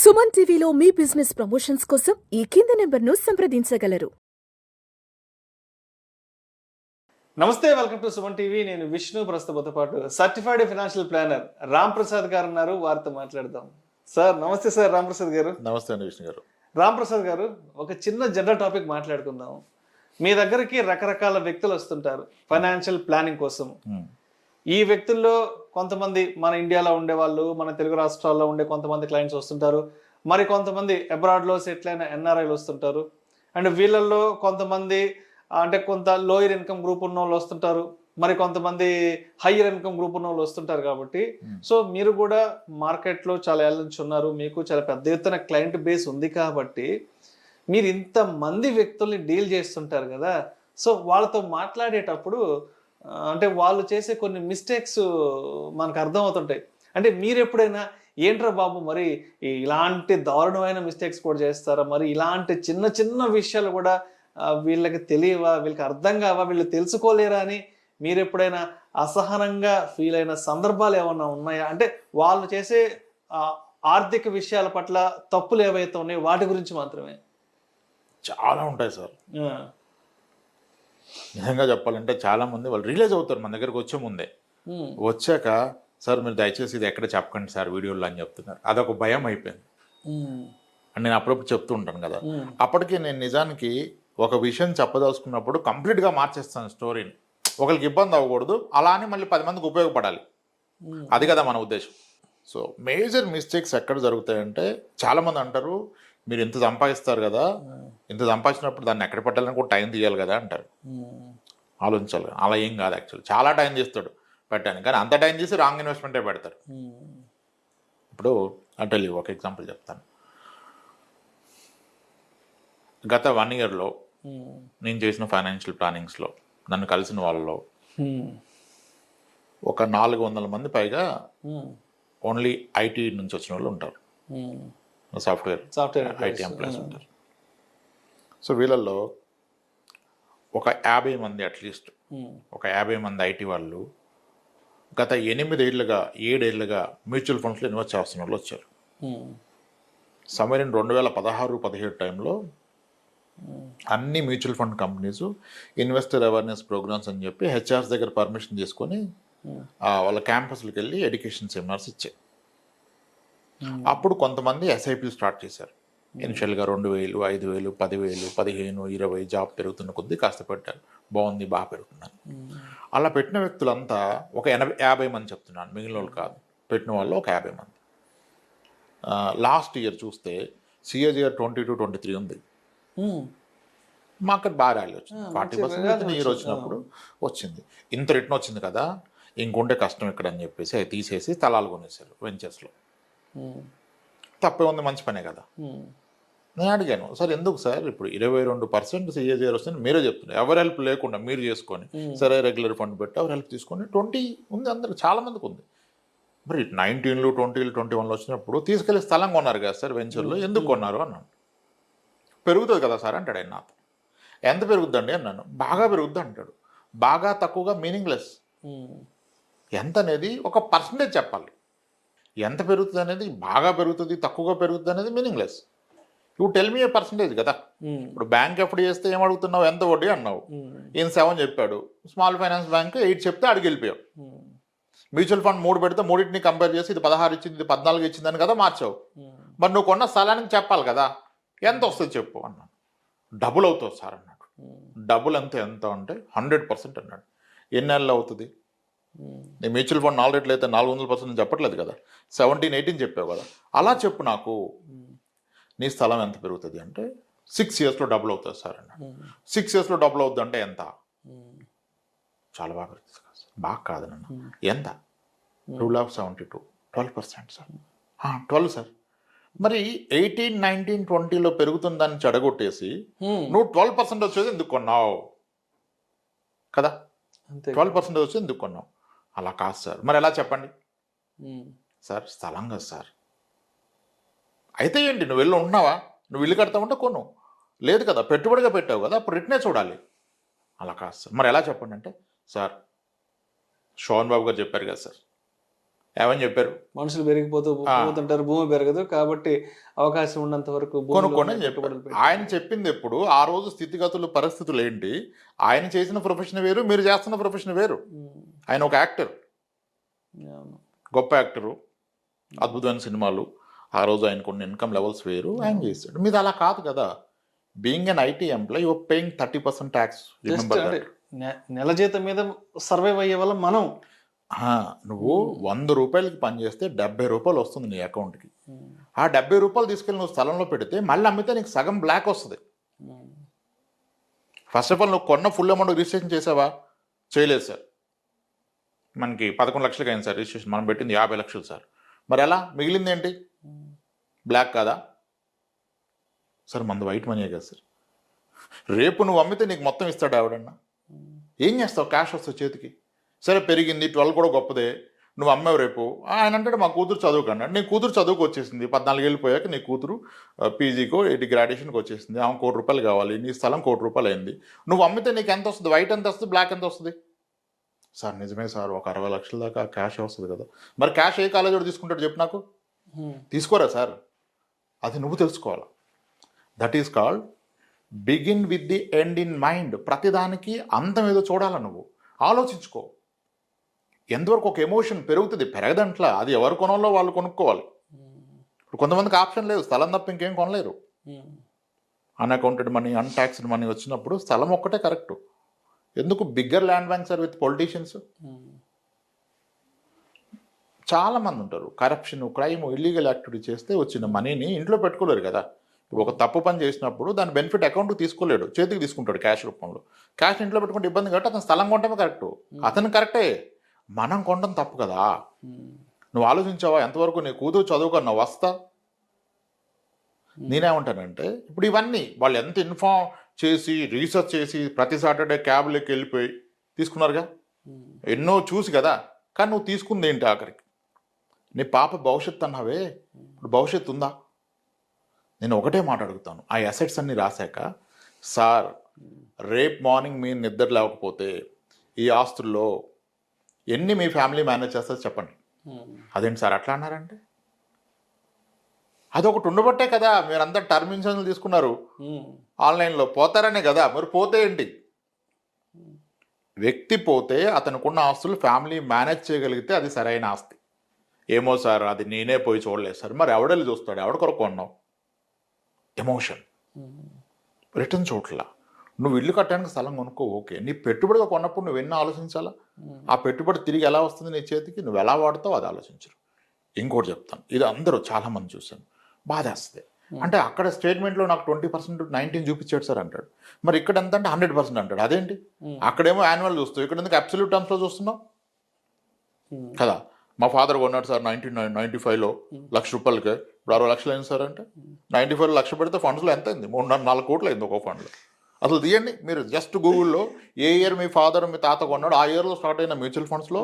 సుమన్ టీవీలో మీ business promotions కోసం ఈ కింది నెంబర్ను సంప్రదించగలరు. నమస్తే, వెల్కమ్ టు సుమన్ టీవీ. నేను విష్ణు. ప్రస్తుతంతో పాటు certified financial planner Ram Prasad గారు ఉన్నారు. వారితో మాట్లాడదాం. సార్ నమస్తే. సార్ రామ్ ప్రసాద్ గారు. నమస్తే అండి విష్ణు గారు. రామ్ ప్రసాద్ గారు, ఒక చిన్న జనరల్ టాపిక్ మాట్లాడుకుందాం. మీ దగ్గరికి రకరకాల వ్యక్తులు వస్తుంటారు ఫైనాన్షియల్ ప్లానింగ్ కోసం. ఈ వ్యక్తుల్లో కొంతమంది మన ఇండియాలో ఉండే వాళ్ళు, మన తెలుగు రాష్ట్రాల్లో ఉండే కొంతమంది క్లయింట్స్ వస్తుంటారు. మరి కొంతమంది అబ్రాడ్లో సెటిల్ అయిన ఎన్ఆర్ఐలు వస్తుంటారు. అండ్ వీళ్ళల్లో కొంతమంది అంటే కొంత లోయర్ ఇన్కమ్ గ్రూప్ ఉన్న వాళ్ళు వస్తుంటారు, మరి కొంతమంది హయ్యర్ ఇన్కమ్ గ్రూప్ ఉన్న వాళ్ళు వస్తుంటారు. కాబట్టి సో మీరు కూడా మార్కెట్లో చాలా ఏళ్ళ నుంచి ఉన్నారు, మీకు చాలా పెద్ద ఎత్తున క్లయింట్ బేస్ ఉంది. కాబట్టి మీరు ఇంతమంది వ్యక్తుల్ని డీల్ చేస్తుంటారు కదా, సో వాళ్ళతో మాట్లాడేటప్పుడు అంటే వాళ్ళు చేసే కొన్ని మిస్టేక్స్ మనకు అర్థమవుతుంటాయి. అంటే మీరు ఎప్పుడైనా ఏంట్రా బాబు మరి ఇలాంటి దారుణమైన మిస్టేక్స్ కూడా చేస్తారా, మరి ఇలాంటి చిన్న చిన్న విషయాలు కూడా వీళ్ళకి తెలియవా, వీళ్ళకి అర్థం కావా, వీళ్ళు తెలుసుకోలేరా అని మీరు ఎప్పుడైనా అసహనంగా ఫీల్ అయిన సందర్భాలు ఏమన్నా ఉన్నాయా? అంటే వాళ్ళు చేసే ఆర్థిక విషయాల పట్ల తప్పులు ఏవైతే ఉన్నాయో వాటి గురించి మాత్రమే. చాలా ఉంటాయి సార్. నిజంగా చెప్పాలంటే చాలా మంది వాళ్ళు రియలైజ్ అవుతారు మన దగ్గరకు వచ్చే ముందే. వచ్చాక సార్ మీరు దయచేసి ఇది ఎక్కడ చెప్పకండి సార్ వీడియోలో అని చెప్తున్నారు. అదొక భయం అయిపోయింది. అని నేను అప్పుడప్పుడు చెప్తూ ఉంటాను కదా. అప్పటికి నేను నిజానికి ఒక విషయం చెప్పదలుచుకున్నప్పుడు కంప్లీట్గా మార్చేస్తాను స్టోరీని. ఒకరికి ఇబ్బంది అవ్వకూడదు, అలా అని మళ్ళీ 10 మందికి ఉపయోగపడాలి. అది కదా మన ఉద్దేశం. సో మేజర్ మిస్టేక్స్ ఎక్కడ జరుగుతాయంటే, చాలామంది అంటారు మీరు ఇంత సంపాదిస్తారు కదా, ఇంత సంపాదించినప్పుడు దాన్ని ఎక్కడ పెట్టాలని కూడా టైం తీయాలి కదా అంటారు. ఆలోచించాలి. అలా ఏం కాదు. యాక్చువల్లీ చాలా టైం తీస్తాడు పెట్టాను, కానీ అంత టైం తీసి రాంగ్ ఇన్వెస్ట్మెంటే పెడతారు. ఇప్పుడు అంటే ఒక ఎగ్జాంపుల్ చెప్తాను. గత 1 ఇయర్లో నేను చేసిన ఫైనాన్షియల్ ప్లానింగ్స్లో నన్ను కలిసిన వాళ్ళలో ఒక 400 మంది పైగా ఓన్లీ ఐటీ నుంచి వచ్చిన వాళ్ళు ఉంటారు. సాఫ్ట్వేర్ ఐటీ ఎంప్లాయీస్ ఉంటారు. సో వీళ్ళల్లో ఒక 50 మంది అట్లీస్ట్ ఒక 50 మంది ఐటీ వాళ్ళు గత 8 ఏళ్ళుగా 7 ఏళ్ళుగా మ్యూచువల్ ఫండ్స్లో ఇన్వెస్ట్ చేస్తున్న వాళ్ళు వచ్చారు. సమ్మర్ ఇన్ 2016-17 టైంలో అన్ని mutual fund companies investor awareness programmes అని చెప్పి హెచ్ఆర్స్ దగ్గర పర్మిషన్ తీసుకొని వాళ్ళ క్యాంపస్లకు వెళ్ళి ఎడ్యుకేషన్ సెమినార్స్ ఇచ్చాయి. అప్పుడు కొంతమంది ఎస్ఐపీలు స్టార్ట్ చేశారు. ఇనిషియల్గా 2000, 5000, 10,000, 15, 20 జాబ్ పెరుగుతున్న కొద్దీ కాస్త పెట్టారు. బాగుంది, బాగా పెరుగుతున్నారు. అలా పెట్టిన వ్యక్తులంతా ఒక 50 మంది చెప్తున్నాను, మిగిలిన వాళ్ళు కాదు. పెట్టిన వాళ్ళు ఒక 50 మంది. లాస్ట్ ఇయర్ చూస్తే సిఏజిఆర్ 22-23 ఉంది. మార్కెట్ బాగా ర్యాలీ వచ్చింది. 40% ఇయర్ వచ్చినప్పుడు వచ్చింది. ఇంత రిటర్న్ వచ్చింది కదా, ఇంకొంటే కష్టం ఇక్కడ అని చెప్పేసి అవి తీసేసి స్థలాలు కొనేసారు వెంచర్స్లో. తప్పే ఉంది, మంచి పనే కదా. నేను అడిగాను, సార్ ఎందుకు సార్ ఇప్పుడు 22% సిఏజిఆర్ వస్తుంది మీరే చెప్తున్నారు, ఎవరి హెల్ప్ లేకుండా మీరు చేసుకొని సరే రెగ్యులర్ ఫండ్ పెట్టి ఎవరి హెల్ప్ తీసుకొని 20 ఉంది, అందరికి చాలామందికి ఉంది. మరి 19, 20, 21 వచ్చినప్పుడు తీసుకెళ్ళి స్థలం కొన్నారు కదా సార్ వెంచర్లో, ఎందుకు కొన్నారు అన్నాను. పెరుగుతుంది కదా సార్ అంటాడు ఆయన నాతో. ఎంత పెరుగుద్దండి అన్నాను. బాగా పెరుగుద్ది అంటాడు. బాగా తక్కువగా మీనింగ్లెస్. ఎంత అనేది ఒక పర్సంటేజ్ చెప్పాలి. ఎంత పెరుగుతుంది అనేది, బాగా పెరుగుతుంది తక్కువగా పెరుగుతుంది అనేది meaningless. You tell me A percentage కదా. ఇప్పుడు బ్యాంక్ ఎఫ్డి చేస్తే ఏం అడుగుతున్నావు, ఎంత వడ్డీ అన్నావు, ఈయన 7 చెప్పాడు. స్మాల్ ఫైనాన్స్ బ్యాంక్ 8 చెప్తే అడిగి వెళ్ళిపోయావు. మ్యూచువల్ ఫండ్ 3 పెడితే మూడింటిని కంపేర్ చేసి ఇది 16 ఇచ్చింది, ఇది 14 ఇచ్చిందని కదా మార్చావు. మరి నువ్వు కొన్న స్థలానికి చెప్పాలి కదా, ఎంత వస్తుంది చెప్పు అన్నాను. డబుల్ అవుతుంది సార్ అన్నాడు. డబుల్ ఎంత అంటే 100% అన్నాడు. ఎన్ని నెలలు అవుతుంది? నీ మ్యూచువల్ ఫండ్ 4 రేట్లు అయితే 400% చెప్పట్లేదు కదా, 17-18 చెప్పావు కదా. అలా చెప్పు నాకు, నీ స్థలం ఎంత పెరుగుతుంది అంటే 6 ఇయర్స్లో డబుల్ అవుతుంది సార్ అన్నాడు. 6 ఇయర్స్లో డబుల్ అవుతుంది అంటే ఎంత? చాలా బాగా పెరుగుతుంది సార్. బాగా కాదు నన్ను. ఎంత? Rule of 72, 12% sir. 12 సార్. మరి 18, 19, 20లో పెరుగుతుందని చెడగొట్టేసి నువ్వు 12% వచ్చేది ఎందుకు కొన్నావు కదా. 12% వచ్చేది ఎందుకు కొన్నావు? అలా కాదు సార్. మరి ఎలా చెప్పండి సార్? స్థలం కదా సార్. అయితే ఏంటి, నువ్వు వెళ్ళి ఉంటున్నావా? నువ్వు ఇల్లు కడతావంటే కొను, లేదు కదా పెట్టుబడిగా పెట్టావు కదా, అప్పుడు రిటర్నే చూడాలి. అలా కాదు సార్. మరి ఎలా చెప్పండి అంటే, సార్ శోభన్ బాబు గారు చెప్పారు కదా సార్, ఏమని చెప్పారు? మనుషులు పోతుంటారు, భూమి పెరగదు కాబట్టి అవకాశం ఉన్నంత వరకు కొనుక్కోండి అని చెప్పారు. ఆయన చెప్పింది ఎప్పుడు ఆ రోజు స్థితిగతులు పరిస్థితులు ఏంటి, ఆయన చేసిన ప్రొఫెషన్ వేరు, మీరు చేస్తున్న ప్రొఫెషన్ వేరు. ఆయన ఒక యాక్టర్, గొప్ప యాక్టరు, అద్భుతమైన సినిమాలు, ఆ రోజు ఆయనకు ఉన్న ఇన్కమ్ లెవెల్స్ వేరు, ఆయన చేశాడు. మీది అలా కాదు కదా. Being an IT employee your paying 30% tax. నెల జీతం మీద సర్వైవ్ అయ్యే వల్ల మనం నువ్వు 100 రూపాయలకి పనిచేస్తే 70 రూపాయలు వస్తుంది నీ అకౌంట్కి. ఆ 70 రూపాయలు తీసుకెళ్ళి నువ్వు స్థలంలో పెడితే మళ్ళీ అమ్మితే నీకు సగం బ్లాక్ వస్తుంది. ఫస్ట్ ఆఫ్ ఆల్ నువ్వు కొన్న ఫుల్ అమౌంట్ రిజిస్ట్రేషన్ చేసావా? చేయలేదు సార్. మనకి 11 లక్షలకి అయింది సార్ రిజిస్ట్రేషన్, మనం పెట్టింది 50 లక్షలు సార్. మరి ఎలా మిగిలింది ఏంటి? బ్లాక్ కాదా సార్? మంది వైట్ మనీయే కదా సార్. రేపు నువ్వు అమ్మితే నీకు మొత్తం ఇస్తాడు ఎవడన్నా? ఏం చేస్తావు? క్యాష్ వస్తావు చేతికి. సరే పెరిగింది, 12 కూడా గొప్పదే, నువ్వు అమ్మావు. రేపు ఆయన అంటే మా కూతురు చదువుకన్నాడు. నీ కూతురు చదువుకు వచ్చేసింది, 14 ఏళ్ళు పోయాక నీ కూతురు పీజీకో గ్రాడ్యుయేషన్కి వచ్చేసింది, ఆమె 1 కోటి రూపాయలు కావాలి, నీ స్థలం 1 కోటి రూపాయలు అయింది. నువ్వు అమ్మితే నీకు ఎంత వస్తుంది? వైట్ ఎంత వస్తుంది, బ్లాక్ ఎంత వస్తుంది? సార్ నిజమే సార్, ఒక 60 లక్షల దాకా క్యాష్ వస్తుంది కదా. మరి క్యాష్ ఏ కాలేజ్ వాడు తీసుకుంటాడు చెప్పు నాకు? తీసుకోరా సార్. అది నువ్వు తెలుసుకోవాలి. That is called begin with the end in mind. ప్రతిదానికి అంతం ఏదో చూడాలా, నువ్వు ఆలోచించుకో. ఎంతవరకు ఒక ఎమోషన్ పెరుగుతుంది, పెరగదంట్లా. అది ఎవరు కొనాలో వాళ్ళు కొనుక్కోవాలి. ఇప్పుడు కొంతమందికి ఆప్షన్ లేదు, స్థలం తప్ప ఇంకేం కొనలేరు. అన్అకౌంటెడ్ మనీ, అన్టాక్స్డ్ మనీ వచ్చినప్పుడు స్థలం ఒక్కటే కరెక్ట్. ఎందుకు? Bigger land banks are with politicians. చాలామంది ఉంటారు, కరప్షన్, క్రైమ్, ఇల్లీగల్ యాక్టివిటీ చేస్తే వచ్చిన మనీని ఇంట్లో పెట్టుకోలేరు కదా. ఇప్పుడు ఒక తప్పు పని చేసినప్పుడు దాని బెనిఫిట్ అకౌంట్కి తీసుకోలేడు, చేతికి తీసుకుంటాడు క్యాష్ రూపంలో. క్యాష్ ఇంట్లో పెట్టుకుంటే ఇబ్బంది కాబట్టి అతను స్థలం కొనటమే కరెక్ట్. అతను కరెక్టే, మనం కొనడం తప్పు కదా. నువ్వు ఆలోచించావా ఎంతవరకు నీ కూతురు చదువుకున్న వస్తా? నేనేమంటానంటే ఇప్పుడు ఇవన్నీ వాళ్ళు ఎంత ఇన్ఫార్మ్ చేసి రీసెర్చ్ చేసి ప్రతి సాటర్డే క్యాబ్లోకి వెళ్ళిపోయి తీసుకున్నారుగా, ఎన్నో చూసి కదా. కానీ నువ్వు తీసుకుంది ఏంటి ఆఖరికి? నీ పాప భవిష్యత్తు అన్నావే, ఇప్పుడు భవిష్యత్తు ఉందా? నేను ఒకటే మాట అడుగుతాను, ఆ అసెట్స్ అన్నీ రాశాక, సార్ రేపు మార్నింగ్ మీరు నిద్ర లేకపోతే ఈ ఆస్తుల్లో ఎన్ని మీ ఫ్యామిలీ మేనేజ్ చేస్తారు చెప్పండి. అదేంటి సార్ అట్లా అన్నారంటే? అదొకటి ఉండబట్టే కదా మీరంతా టర్మ్ ఇన్సూరెన్స్ తీసుకున్నారు ఆన్లైన్లో. పోతారనే కదా. మరి పోతే ఏంటి? వ్యక్తి పోతే అతనుకున్న ఆస్తులు ఫ్యామిలీ మేనేజ్ చేయగలిగితే అది సరైన ఆస్తి. ఏమో సార్ అది నేనే పోయి చూడలేదు సార్. మరి ఎవడెళ్ళి చూస్తాడు? ఎవడ కొరకు కొన్నావు? ఎమోషన్. రిటర్న్ చూడట్లా. నువ్వు ఇల్లు కట్టడానికి స్థలం కొనుక్కో, ఓకే. నీ పెట్టుబడిగా కొన్నప్పుడు నువ్వు ఎన్నో ఆలోచించాలా. ఆ పెట్టుబడి తిరిగి ఎలా వస్తుంది నీ చేతికి, నువ్వు ఎలా వాడుతావు అది ఆలోచించరు. ఇంకోటి చెప్తాను, ఇది అందరూ చాలామంది చూశాను, బాధేస్తుంది. అంటే అక్కడ స్టేట్మెంట్లో నాకు 20% 19 చూపించాడు సార్ అంటాడు. మరి ఇక్కడ ఎంత అంటే 100% అంటాడు. అదేంటి? అక్కడేమో యాన్యువల్ చూస్తావు, ఇక్కడ ఎందుకు అబ్సల్యూట్ టర్మ్స్లో చూస్తున్నావు కదా. మా ఫాదర్ కొన్నాడు సార్ 1995లో 1,00,000 రూపాయలకే, ఇప్పుడు 60 లక్షలు అయింది సార్ అంటే 95లో 1,00,000 పెడితే ఫండ్స్లో ఎంత అయింది? 3-4 కోట్లు అయింది ఒక్కో ఫండ్లో. అసలు తీయండి మీరు జస్ట్ గూగుల్లో, ఏ ఇయర్ మీ ఫాదర్ మీ తాత కొన్నాడు, ఆ ఇయర్లో స్టార్ట్ అయిన మ్యూచువల్ ఫండ్స్లో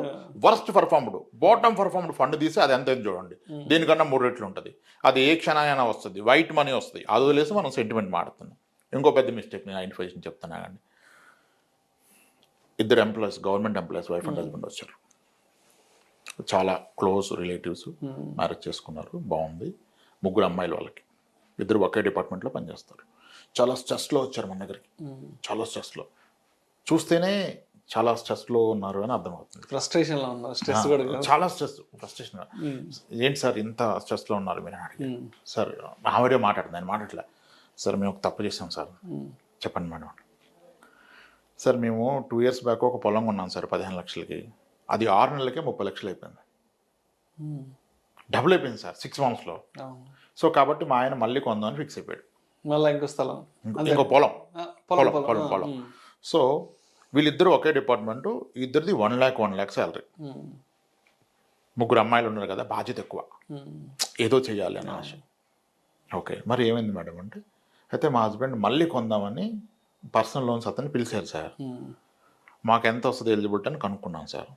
worst performed, bottom performed fund తీసి అది ఎంత చూడండి. దీనికన్నా 3 రెట్లు ఉంటుంది. అది ఏ క్షణాయైనా వస్తుంది, వైట్ మనీ వస్తుంది. అది వదిలేసి మనం సెంటిమెంట్ మాడుతున్నాం. ఇంకో పెద్ద మిస్టేక్ నేను ఐడెంటిఫికేషన్ చెప్తున్నా కానీ, 2 employees, government employees, wife and husband వచ్చారు. చాలా క్లోజ్ రిలేటివ్స్, మ్యారేజ్ చేసుకున్నారు, బాగుంది. 3 అమ్మాయిలు వాళ్ళకి, 2 ఒకే డిపార్ట్మెంట్లో పనిచేస్తారు. చాలా స్ట్రెస్లో వచ్చారు మన దగ్గరికి, చాలా స్ట్రెస్లో. చూస్తేనే చాలా స్ట్రెస్లో ఉన్నారు అని అర్థమవుతుంది. ఫ్రస్ట్రేషన్లో ఉన్నారు, స్ట్రెస్ కూడా చాలా ఫ్రస్ట్రేషన్. ఏంటి సార్ ఇంత స్ట్రెస్లో ఉన్నారు మీరు అని? సార్ ఆవిడే మాట్లాడుతుంది, ఆయన మాట్లాడలే. సార్ మేము ఒక తప్పు చేసాం సార్. చెప్పండి మేడం. సార్ మేము 2 years బ్యాక్ ఒక పొలం కొన్నాం సార్ 15 లక్షలకి. అది 6 నెలలకే 30 లక్షలు అయిపోయింది. డబుల్ అయిపోయింది సార్ 6 monthsలో. సో కాబట్టి మా ఆయన మళ్ళీ కొందామని ఫిక్స్ అయిపోయాడు. మళ్ళీ ఇంకో స్థలం, ఇంకో పొలం. సో వీళ్ళిద్దరూ ఒకే డిపార్ట్మెంటు, ఇద్దరిది 1 lakh శాలరీ. 3 అమ్మాయిలు ఉన్నారు కదా, బాధ్యత ఎక్కువ, ఏదో చెయ్యాలి అని ఆశ. ఓకే, మరి ఏమైంది మేడం అంటే, అయితే మా హస్బెండ్ మళ్ళీ కొందామని పర్సనల్ లోన్స్ అతన్ని పిలిచారు సార్. మాకు ఎంత వస్తుంది ఎలిజిబిలిటీ అని కనుక్కున్నాం సార్.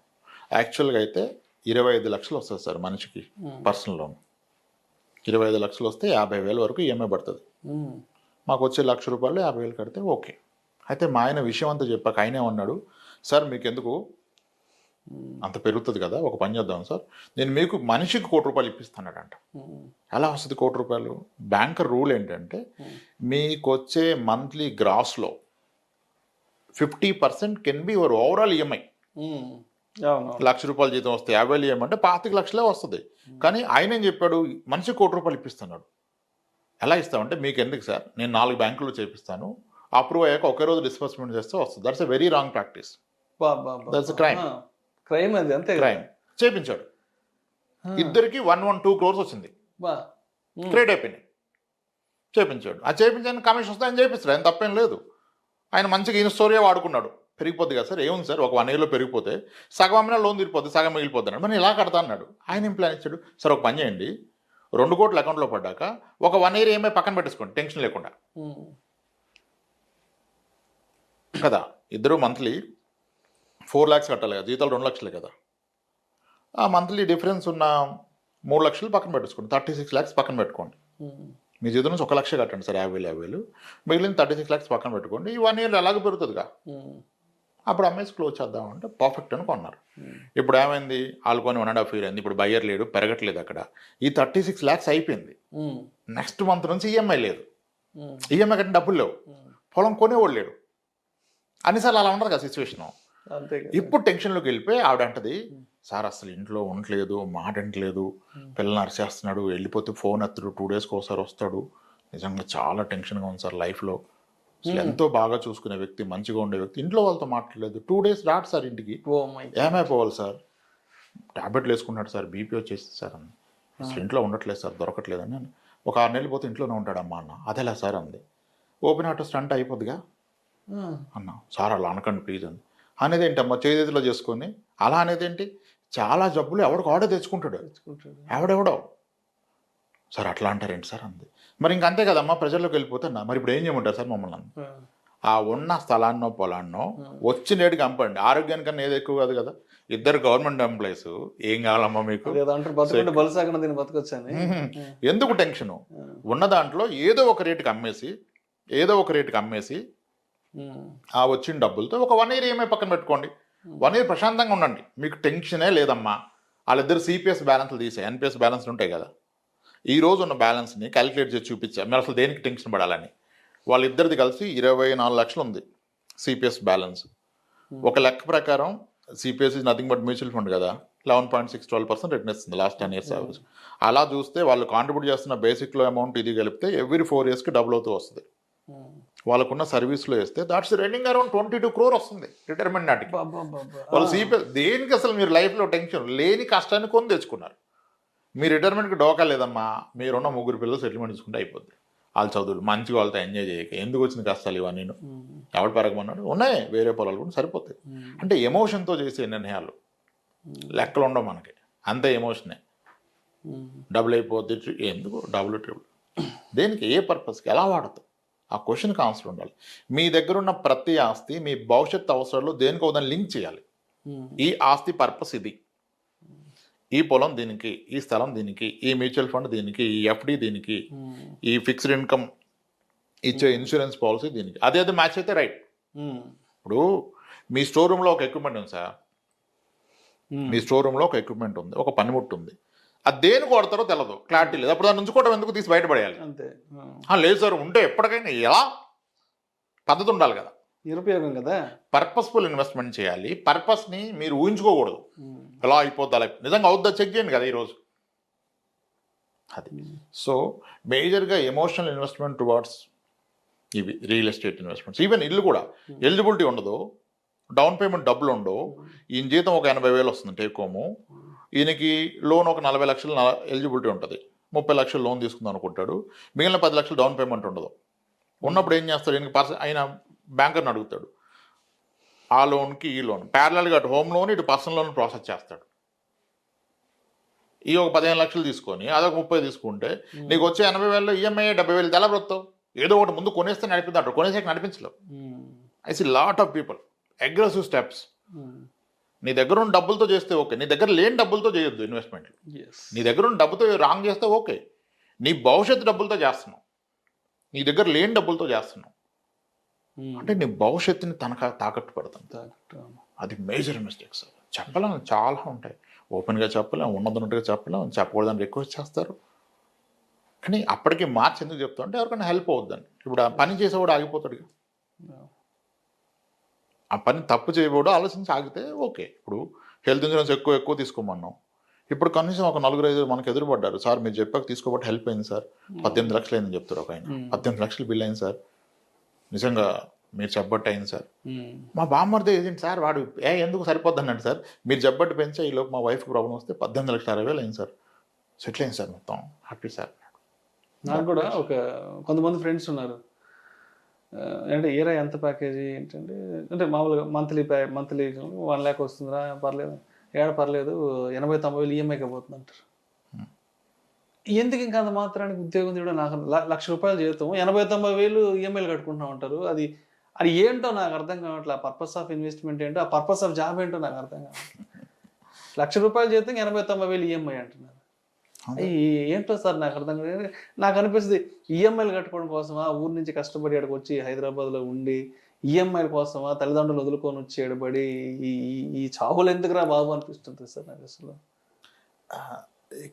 యాక్చువల్గా అయితే 25 లక్షలు వస్తుంది సార్ మనిషికి పర్సనల్ లోన్. 25 లక్షలు వస్తే 50,000 వరకు ఈఎంఐ పడుతుంది. మాకు వచ్చే 1,00,000 రూపాయలు 50,000 కడితే ఓకే. అయితే మా ఆయన విషయం అంతా చెప్పాక ఆయనే ఉన్నాడు, సార్ మీకు ఎందుకు అంత పెరుగుతుంది కదా, ఒక పని చేద్దాం సార్, నేను మీకు మనిషికి ₹1,00,00,000 ఇప్పిస్తున్నాడంట. ఎలా వస్తుంది ₹1,00,00,000? బ్యాంకర్ రూల్ ఏంటంటే మీకు వచ్చే మంత్లీ గ్రాస్లో 50% can be your overall EMI. ₹1,00,000 జీతం వస్తే 50,000 ఈఎంఐ అంటే 25,00,000 వస్తుంది. కానీ ఆయన ఏం చెప్పాడు, మనిషికి ₹1,00,00,000 ఇప్పిస్తున్నాడు. ఎలా ఇస్తామంటే, మీకు ఎందుకు సార్, నేను 4 బ్యాంకుల్లో చేపిస్తాను, అప్రూవ్ అయ్యాక ఒకే రోజు డిస్బర్స్మెంట్ చేస్తే వస్తుంది. That's a very wrong practice. That's crime. Crime అది, అంతే క్రైమ్. చేపించాడు. ఇద్దరికి 112 crores వచ్చింది, క్రెడిట్ అయిపోయింది. చేపించాడు. ఆ చేపించాను కమిషన్ వస్తే ఆయన చేపిస్తాడు, ఆయన తప్పేం లేదు. ఆయన మంచిగా ఈయన స్టోరీ వాడుకున్నాడు. పెరిగిపోద్ది కదా సార్, ఏముంది సార్, ఒక 1 yearలో పెరిగిపోతే సగం అమ్మినా లోన్ తీరిపోద్ది, సగం మిగిలిపోద్ది అన్నాడు. మరి ఇలా కడతా అన్నాడు. ఆయన ఏం ప్లాన్ ఇచ్చాడు, సార్ ఒక పని చేయండి, 2 కోట్లు అకౌంట్లో పడ్డాక ఒక 1 year ఏమై పక్కన పెట్టేసుకోండి, టెన్షన్ లేకుండా కదా. ఇద్దరు మంత్లీ 4 lakhs కట్టాలి కదా, జీతాలు 2 లక్షలే కదా. ఆ మంత్లీ డిఫరెన్స్ ఉన్న 3 లక్షలు పక్కన పెట్టేసుకోండి, 36 lakhs పక్కన పెట్టుకోండి. మీ జీతం నుంచి 1 లక్ష కట్టండి సార్, 50,000 మిగిలిన 36 lakhs పక్కన పెట్టుకోండి. ఈ 1 year అలాగే పెరుగుతుందిగా. అప్పుడు అమ్మేసి క్లోజ్ చేద్దామంటే పర్ఫెక్ట్ అని కొన్నారు. ఇప్పుడు ఏమైంది, వాళ్ళు కొని 1.5 year అయింది, ఇప్పుడు బయ్యర్ లేడు, పెరగట్లేదు అక్కడ. ఈ 36 lakhs అయిపోయింది. నెక్స్ట్ మంత్ నుంచి ఈఎంఐ లేదు, ఈఎంఐ కట్టిన డబ్బులు లేవు, పొలం కొనేవాడు లేడు. అన్నిసార్లు అలా ఉండదు కదా సిచ్యువేషన్. ఇప్పుడు టెన్షన్లోకి వెళ్ళిపోయి ఆవిడ అంటది, సార్ అసలు ఇంట్లో ఉండట్లేదు, మాట వింటలేదు, పిల్లల్ని అరిచేస్తున్నాడు, వెళ్ళిపోతే ఫోన్ ఎత్తడు, 2 daysకి ఒకసారి వస్తాడు, నిజంగా చాలా టెన్షన్గా ఉంది సార్ లైఫ్లో. అసలు ఎంతో బాగా చూసుకునే వ్యక్తి, మంచిగా ఉండే వ్యక్తి, ఇంట్లో వాళ్ళతో మాట్లాడలేదు, 2 days రాడు సార్ ఇంటికి. ఏమైపోవాలి సార్, ట్యాబ్లెట్లు వేసుకున్నాడు సార్, బీపీ వచ్చేసి సార్ అంది. అసలు ఇంట్లో ఉండట్లేదు సార్, దొరకట్లేదు అని. ఒక 6 నెలలు పోతే ఇంట్లోనే ఉంటాడమ్మా అన్న. అదేలా సార్ అంది. ఓపెన్ ఆటో స్టంట్ అయిపోద్దిగా అన్న. సార్ అలా అనకండి ప్లీజ్ అంది. అనేది ఏంటమ్మా, చేతిలో చేసుకొని అలా అనేది ఏంటి, చాలా జబ్బులు ఎవడికి ఆడే తెచ్చుకుంటాడు, ఎవడెవడో. సార్ అట్లా అంటారేంటి సార్ అంది. మరి ఇంకంతే కదమ్మా, ప్రజల్లోకి వెళ్ళిపోతే మరి ఇప్పుడు ఏం చేయమంటారు సార్ మమ్మల్ని అంది. ఆ ఉన్న స్థలాన్నో పొలాన్నో వచ్చిన రేటుకి అమ్మండి, ఆరోగ్యానికన్నా ఏది ఎక్కువ కాదు కదా. ఇద్దరు గవర్నమెంట్ ఎంప్లాయీస్, ఏం కావాలమ్మా మీకు, ఎందుకు టెన్షను. ఉన్న దాంట్లో ఏదో ఒక రేటుకి అమ్మేసి ఆ వచ్చిన డబ్బులతో ఒక 1 year ఈఎంఐ పక్కన పెట్టుకోండి, 1 year ప్రశాంతంగా ఉండండి, మీకు టెన్షనే లేదమ్మా. వాళ్ళిద్దరు సిపిఎస్ బ్యాలెన్స్లు తీసాయి, ఎన్పిఎస్ బ్యాలెన్స్లు ఉంటాయి కదా, ఈ రోజు ఉన్న బ్యాలెన్స్ని క్యాలిక్యులేట్ చేసి చూపించారు. మీరు అసలు దేనికి టెన్షన్ పడాలని. వాళ్ళిద్దరిది కలిసి 24 లక్షలు ఉంది సిపిఎస్ బ్యాలెన్స్. ఒక లెక్క ప్రకారం CPS is nothing but mutual fund కదా, 11.6-12% రిటర్న్ ఇస్తుంది లాస్ట్ 10 years యావరేజ్. అలా చూస్తే వాళ్ళు కాంట్రిబ్యూట్ చేస్తున్న బేసిక్లో అమౌంట్ ఇది కలిపితే ఎవ్రీ 4 yearsకి డబుల్ అవుతూ వస్తుంది. వాళ్ళకున్న సర్వీస్లో వేస్తే దాట్స్ రన్నింగ్ అరౌండ్ 22 crore వస్తుంది రిటైర్మెంట్ నాటికి. వాళ్ళు సిపిఎస్ దేనికి అసలు మీరు లైఫ్లో టెన్షన్ లేని కష్టాన్ని కొని తెచ్చుకున్నారు. మీ రిటైర్మెంట్కి డోకా లేదమ్మా, మీరున్న 3 పిల్లలు సెటిల్మెంట్ తీసుకుంటే అయిపోద్ది. వాళ్ళ చదువులు మంచిగా వాళ్ళతో ఎంజాయ్ చేయక ఎందుకు వచ్చింది కష్టాలు ఇవన్నీ. ఎవడు పెరగమన్నాడు, ఉన్నాయి వేరే పొలాలు కూడా సరిపోతాయి. అంటే ఎమోషన్తో చేసే నిర్ణయాలు లెక్కలు ఉండవు మనకి, అంతే ఎమోషనే. డబుల్ అయిపోద్ది, ఎందుకు డబుల్ ట్రిబుల్, దేనికి, ఏ పర్పస్కి, ఎలా వాడతాం, ఆ క్వశ్చన్కి ఆన్సర్ ఉండాలి. మీ దగ్గర ఉన్న ప్రతి ఆస్తి మీ భవిష్యత్తు అవసరాలు దేనికో దాన్ని లింక్ చేయాలి. ఈ ఆస్తి పర్పస్ ఇది, ఈ పొలం దీనికి, ఈ స్థలం దీనికి, ఈ మ్యూచువల్ ఫండ్ దీనికి, ఈ ఎఫ్డి దీనికి, ఈ ఫిక్స్డ్ ఇన్కమ్ ఇచ్చే ఇన్సూరెన్స్ పాలసీ దీనికి. అదే మ్యాచ్ అయితే రైట్. ఇప్పుడు మీ స్టోర్ రూమ్లో ఒక ఎక్విప్మెంట్ ఉంది సార్, మీ స్టోర్ రూమ్లో ఒక ఎక్విప్మెంట్ ఉంది, ఒక పనిముట్టు ఉంది, అది దేనికి వాడతారో తెలియదు, క్లారిటీ లేదు. అప్పుడు దాన్ని ఉంచుకోవడం ఎందుకు, తీసి బయటపడేయాలి అంతే. లేదు సార్, ఉంటే ఎప్పటికైనా ఎలా పద్ధతి ఉండాలి కదా, నిరుపయోగం కదా. పర్పస్ఫుల్ ఇన్వెస్ట్మెంట్ చేయాలి. పర్పస్ని మీరు ఊహించుకోకూడదు, ఎలా అయిపోద్ది అలా నిజంగా అవుద్దా చెక్ చేయండి కదా ఈరోజు అది. సో మేజర్గా ఎమోషనల్ ఇన్వెస్ట్మెంట్ టువార్డ్స్ ఇవి రియల్ ఎస్టేట్ ఇన్వెస్ట్మెంట్స్. ఈవెన్ ఇల్లు కూడా ఎలిజిబిలిటీ ఉండదు, డౌన్ పేమెంట్ డబ్బులు ఉండవు. ఈయన జీతం ఒక 80,000 వస్తుంది టేక్ హోము, ఈయనకి లోన్ ఒక 40 లక్షలు ఎలిజిబిలిటీ ఉంటుంది, 30 లక్షలు లోన్ తీసుకుందాం అనుకుంటాడు, మిగిలిన 10 లక్షలు డౌన్ పేమెంట్ ఉండదు. ఉన్నప్పుడు ఏం చేస్తాడు, ఈయనకి ఆయన బ్యాంకర్ని అడుగుతాడు, ఆ లోన్కి ఈ లోన్ ప్యారలల్గా, అటు హోమ్ లోన్ ఇటు పర్సనల్ లోన్ ప్రాసెస్ చేస్తాడు. ఈ ఒక 15 లక్షలు తీసుకొని అదొక 30 తీసుకుంటే నీకు వచ్చే 80,000లో ఈఎంఐ 70,000 తెల బ్రతావు. ఏదో ఒకటి ముందు కొనేస్తే నడిపిద్దాడు, కొనేసాక నడిపించలేవు. I see lot of people aggressive steps. నీ దగ్గర ఉన్న డబ్బులతో చేస్తే ఓకే, నీ దగ్గర లేని డబ్బులతో చేయొద్దు ఇన్వెస్ట్మెంట్. నీ దగ్గర ఉన్న డబ్బుతో రాంగ్ చేస్తే ఓకే, నీ భవిష్యత్తు డబ్బులతో చేస్తున్నావు, నీ దగ్గర లేని డబ్బులతో చేస్తున్నావు అంటే నీ భవిష్యత్తుని తాకట్టు పెడతాం. అది మేజర్ మిస్టేక్ సార్, చెప్పలేం, చాలా ఉంటాయి. ఓపెన్గా చెప్పలేం, ఉన్నట్టుగా చెప్పలేం, చెప్పకూడదని రిక్వెస్ట్ చేస్తారు. కానీ అప్పటికి మార్చి ఎందుకు చెప్తా అంటే ఎవరికైనా హెల్ప్ అవుద్దని. ఇప్పుడు ఆ పని చేసేవాడు ఆగిపోతాడు. ఆ పని తప్పు చేయబోడు ఆలోచించి ఆగితే ఓకే. ఇప్పుడు హెల్త్ ఇన్సూరెన్స్ ఎక్కువ తీసుకోమన్నాం. ఇప్పుడు కనీసం ఒక 4-5 మనకు ఎదురుపడ్డారు. సార్ మీరు చెప్పాక తీసుకోబట్టి హెల్ప్ అయింది సార్, 18 లక్షలు అయిందని చెప్తారు ఒక ఆయన. 18 లక్షలు బిల్ అయింది సార్, నిజంగా మీరు చెప్పబట్టి అయింది సార్. మా బామ్మర్దే ఏజెంట్ సార్, వాడు ఎందుకు సరిపోద్ది అన్నాడు సార్, మీరు చెప్పబట్టి పెంచే ఈలోపు మా వైఫ్కి ప్రాబ్లం వస్తే 18,60,000 అయింది సార్, సెటిల్ అయింది సార్, మొత్తం హ్యాపీ సార్. నాకు కూడా కొంతమంది ఫ్రెండ్స్ ఉన్నారు. అంటే ఏరా ఎంత ప్యాకేజీ ఏంటంటే, అంటే మామూలుగా మంత్లీ 1 lakh వస్తుందిరా, పర్లేదు పర్లేదు, 80-90 వేలు ఈఎంఐకి పోతుంది అంటారు. ఎందుకు ఇంకా అంత మాత్రానికి ఉద్యోగం చేయడం? నాకు ₹1,00,000 జీతం 80-90 వేలు ఈఎంఐలు కట్టుకుంటా ఉంటారు. అది ఏంటో నాకు అర్థం కావట్లేదు. పర్పస్ ఆఫ్ ఇన్వెస్ట్మెంట్ ఏంటో, ఆ పర్పస్ ఆఫ్ జాబ్ ఏంటో నాకు అర్థం కావట్లేదు. ₹1,00,000 జీతం 80-90 వేలు ఈఎంఐ అంటున్నారు. ఏంటో సార్ నాకు అర్థం కాదు. నాకు అనిపిస్తుంది ఈఎంఐలు కట్టుకోవడం కోసమా ఊరు నుంచి కష్టపడి అక్కడికి వచ్చి హైదరాబాద్లో ఉండి ఈఎంఐల కోసమా తల్లిదండ్రులు వదులుకొని వచ్చి ఎడబడి ఈ చావులు ఎందుకురా బాబు అనిపిస్తుంది సార్ నాకు అసలు.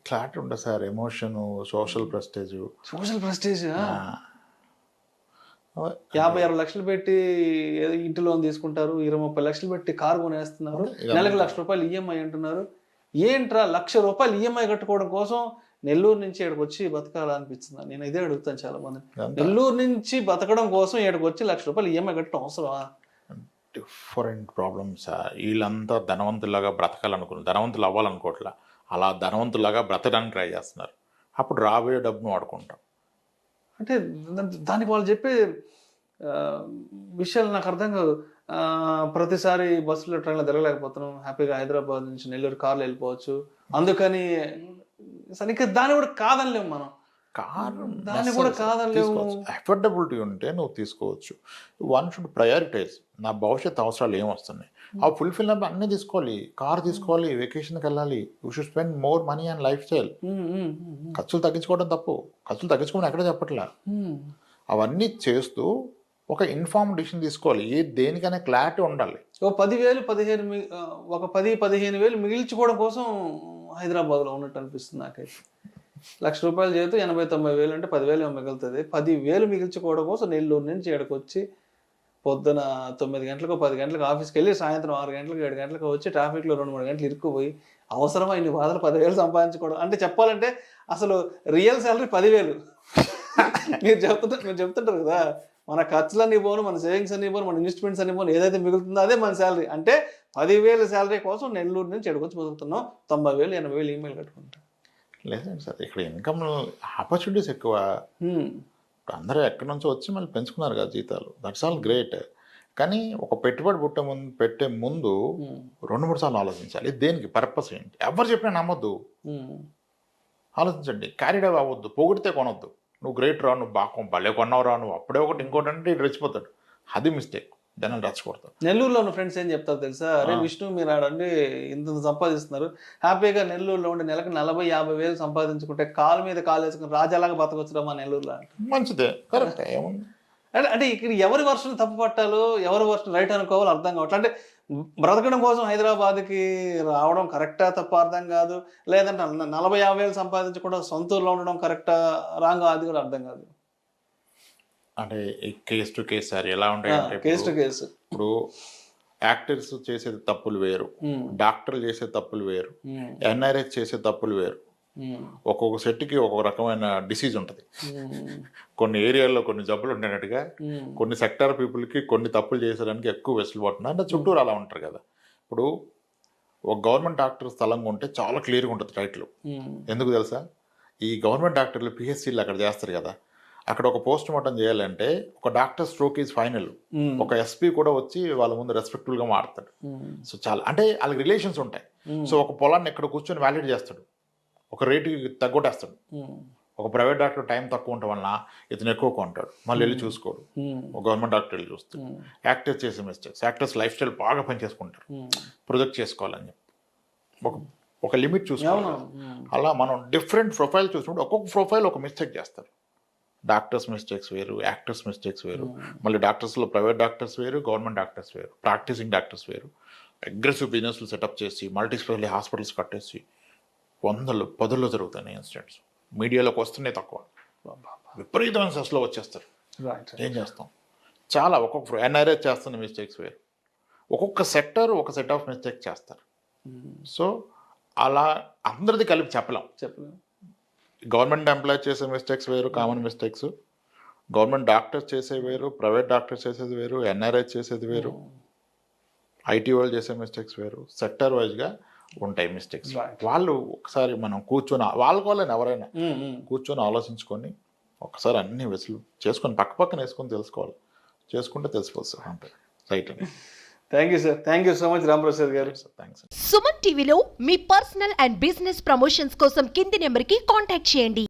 క్లారిటీ ఉండదు సార్. ఎమోషను, సోషల్ ప్రెస్టేజ్ 56 లక్షలు పెట్టి ఇంటి లోన్ తీసుకుంటారు, 20-30 లక్షలు పెట్టి కారు కొనేస్తున్నారు, నెలకు ₹1,00,000 ఈఎంఐ అంటున్నారు. ఏంట్రా ₹1,00,000 ఈఎంఐ కట్టుకోవడం కోసం నెల్లూరు నుంచి ఇక్కడికి వచ్చి బతకాలనిపిస్తుంది? నేను ఇదే అడుగుతాను చాలా మంది. నెల్లూరు నుంచి బతకడం కోసం ఇక్కడికి వచ్చి ₹1,00,000 ఈఎంఐ కట్టడం అవసరమా? Different problems. వీళ్ళంతా ధనవంతులాగా బ్రతకాలనుకున్నారు, ధనవంతులు అవ్వాలనుకోవట్లా, అలా ధనవంతులాగా బ్రతకడానికి ట్రై చేస్తున్నారు. అప్పుడు రాబోయే డబ్బును వాడుకుంటాం. అంటే దానికి వాళ్ళు చెప్పే విషయాలు నాకు అర్థం కాదు. ప్రతిసారి బస్సులో ట్రైన్లో తిరగలేకపోతున్నాం, హ్యాపీగా హైదరాబాద్ నుంచి నెల్లూరు కార్లో వెళ్ళిపోవచ్చు, అందుకని సరిగ్గా దాన్ని కూడా కాదనలేము మనం. దాన్ని కూడా కాదనలేము. అఫోర్డబిలిటీ ఉంటే నువ్వు తీసుకోవచ్చు. One should prioritise. నా భవిష్యత్ అవసరాలు ఏమొస్తున్నాయి, ఆ ఫుల్ఫిల్ అన్నీ తీసుకోవాలి. కార్ తీసుకోవాలి, వెకేషన్కి వెళ్ళాలి, you should spend more money and life style. ఖర్చులు తగ్గించుకోవడం తప్పు, ఖర్చులు తగ్గించుకోవడం ఎక్కడ చెప్పట్లా. అవన్నీ చేస్తూ ఒక ఇన్ఫార్మ్ డిసిషన్ తీసుకోవాలి. దేనికైనా క్లారిటీ ఉండాలి. 10-15 వేలు మిగిల్చుకోవడం కోసం హైదరాబాద్లో ఉన్నట్టు అనిపిస్తుంది నాకైతే. ₹1,00,000 చేస్తూ 80-90 వేలు అంటే 10,000 మిగులుతుంది. 10,000 మిగిల్చుకోవడం కోసం నెల్లూరు నుంచి ఇక్కడికి వచ్చి పొద్దున 9 గంటలకు 10 గంటలకు ఆఫీస్కి వెళ్ళి సాయంత్రం 6 గంటలకు 7 గంటలకు వచ్చి ట్రాఫిక్లో 2-3 గంటలు ఇరుక్కుపోయి అవసరమా ఇన్ని బాధలు 10,000 సంపాదించుకోవడం? అంటే చెప్పాలంటే అసలు రియల్ శాలరీ 10,000. మీరు చెప్తుంటారు కదా, మన ఖర్చులన్నీ పోను, మన సేవింగ్స్ అన్నీ పోను, మన ఇన్వెస్ట్మెంట్స్ అన్నీ పోను, ఏదైతే మిగులుతుందో అదే మన శాలరీ. అంటే 10,000 శాలరీ కోసం నెల్లూరు నుంచి ఎడకొచ్చి బతుకుతున్నాం, 90,000-80,000 ఈమెయిల్ కట్టుకుంటాం. లేదండి సార్, ఇక్కడ ఇన్కమ్ ఆపర్చునిటీస్ ఎక్కువ. అందరూ ఎక్కడి నుంచో వచ్చి మళ్ళీ పెంచుకున్నారు కదా జీతాలు, దట్స్ ఆల్ గ్రేట్. కానీ ఒక పెట్టుబడి పెట్టే ముందు 2-3 సార్లు ఆలోచించాలి. దేనికి, పర్పస్ ఏంటి? ఎవరు చెప్పినా నమ్మొద్దు, ఆలోచించండి. క్యారీడ్ అవ్వద్దు, పొగిడితే కొనొద్దు. నువ్వు గ్రేట్ రా, నువ్వు బాగా భలే కొన్నావు రా, నువ్వు అప్పుడే ఒకటి ఇంకోటి అంటే ఇటు రెచ్చిపోతాడు. అది మిస్టేక్, జనాలు రెచ్చగొడతారు. నెల్లూరులో ఉన్న ఫ్రెండ్స్ ఏం చెప్తారు తెలుసా? అరే విష్ణు, మీరు ఆడండి ఇంత సంపాదిస్తున్నారు, హ్యాపీగా నెల్లూరులో ఉండి నెలకు 40-50 వేలు సంపాదించుకుంటే కాలు మీద కాలు వేసుకుని రాజాలాగా బతకొచ్చురా మా నెల్లూరులో. మంచిదే, కరెక్ట్. ఏముంది అంటే ఇక్కడ ఎవరి వర్షం తప్పు పట్టాలో, ఎవరి వర్షం రైట్ అనుకోవాలో అర్థం కావట్లేదు. అంటే బ్రతకడం కోసం హైదరాబాద్కి రావడం కరెక్టా తప్ప అర్థం కాదు, లేదంటే 40-50 వేలు సంపాదించకుండా సొంత ఊర్లో ఉండడం కరెక్టా రాంగ్, అది కూడా అర్థం కాదు. అంటే కేస్ టు కేస్ సార్, ఎలా ఉంటాయి కేస్ టు కేసు. ఇప్పుడు యాక్టర్స్ చేసే తప్పులు వేరు, డాక్టర్లు చేసే తప్పులు వేరు, ఎన్ఆర్ఎస్ చేసే తప్పులు వేరు. ఒక్కొక్క సెట్కి ఒక్కొక్క రకమైన డిసీజ్ ఉంటుంది. కొన్ని ఏరియాల్లో కొన్ని జబ్బులు ఉండేటట్టుగా కొన్ని సెక్టార్ పీపుల్కి కొన్ని తప్పులు చేసేదానికి ఎక్కువ వెసులుబాటు ఉంటుంది. అంటే చుట్టూరు అలా ఉంటారు కదా. ఇప్పుడు ఒక గవర్నమెంట్ డాక్టర్ స్థలంగా ఉంటే చాలా క్లియర్గా ఉంటుంది టైటిల్. ఎందుకు తెలుసా? ఈ గవర్నమెంట్ డాక్టర్లు పిహెచ్సీలు అక్కడ చేస్తారు కదా, అక్కడ ఒక పోస్ట్ మార్టం చేయాలంటే ఒక డాక్టర్ స్ట్రోక్ ఈజ్ ఫైనల్, ఒక ఎస్పీ కూడా వచ్చి వాళ్ళ ముందు రెస్పెక్ట్ఫుల్గా మాట్లాడతాడు. సో చాలా అంటే వాళ్ళకి రిలేషన్స్ ఉంటాయి. సో ఒక పొలాన్ని ఎక్కడ కూర్చొని వ్యాలిడ్ చేస్తాడు, ఒక రేటుకి తగ్గొట్టేస్తాడు. ఒక ప్రైవేట్ డాక్టర్ టైం తక్కువ ఉండటం వలన ఇతను ఎక్కువ కొంటాడు, మళ్ళీ వెళ్ళి చూసుకోడు. ఒక గవర్నమెంట్ డాక్టర్ వెళ్ళి చూస్తాడు. యాక్టర్స్ చేసే మిస్టేక్స్, యాక్టర్స్ లైఫ్ స్టైల్ బాగా పనిచేసుకుంటారు, ప్రొజెక్ట్ చేసుకోవాలని చెప్పి ఒక లిమిట్ చూసుకోవాలి. అలా మనం డిఫరెంట్ ప్రొఫైల్ చూసినప్పుడు ఒక్కొక్క ప్రొఫైల్ ఒక మిస్టేక్ చేస్తారు. డాక్టర్స్ మిస్టేక్స్ వేరు, యాక్టర్స్ మిస్టేక్స్ వేరు, మళ్ళీ డాక్టర్స్లో ప్రైవేట్ డాక్టర్స్ వేరు, గవర్నమెంట్ డాక్టర్స్ వేరు, ప్రాక్టీసింగ్ డాక్టర్స్ వేరు. అగ్రెసివ్ బిజినెస్లు సెటప్ చేసి మల్టీ స్పెషాలిటీ హాస్పిటల్స్ కట్టేసి వందలు పదుల్లో జరుగుతాయి ఇన్సిడెంట్స్. మీడియాలోకి వస్తున్నాయి తక్కువ, విపరీతమైన సెస్లో వచ్చేస్తారు. రైట్. ఏం చేస్తాం? చాలా ఒక్కొక్క ఎన్ఆర్ఐ చేస్తున్న మిస్టేక్స్ వేరు, ఒక్కొక్క సెక్టర్ ఒక సెట్ ఆఫ్ మిస్టేక్ చేస్తారు. సో అలా అందరిది కలిపి చెప్పలేం. చెప్పలేదు. గవర్నమెంట్ ఎంప్లాయ్ చేసే మిస్టేక్స్ వేరు, కామన్ మిస్టేక్స్. గవర్నమెంట్ డాక్టర్స్ చేసేవి వేరు, ప్రైవేట్ డాక్టర్స్ చేసేది వేరు, ఎన్ఆర్ఐ చేసేది వేరు, ఐటీ వాళ్ళు చేసే మిస్టేక్స్ వేరు. సెక్టర్ వైజ్గా ఉంటాయి మిస్టేక్స్. వాళ్ళు ఒకసారి మనం కూర్చొని వాళ్ళని ఎవరైనా కూర్చొని ఆలోచించుకొని ఒకసారి అన్ని వెసులు చేసుకొని పక్కన వేసుకొని తెలుసుకోవాలి. చేసుకుంటే తెలిసిపోతుంది అంటే రైట్ అండి. Thank you sir, thank you so much Ramprasad గారు. థ్యాంక్స్. సుమన్ టీవీలో మీ పర్సనల్ అండ్ బిజినెస్ ప్రమోషన్స్ కోసం కింది నెంబర్కి కాంటాక్ట్ చేయండి.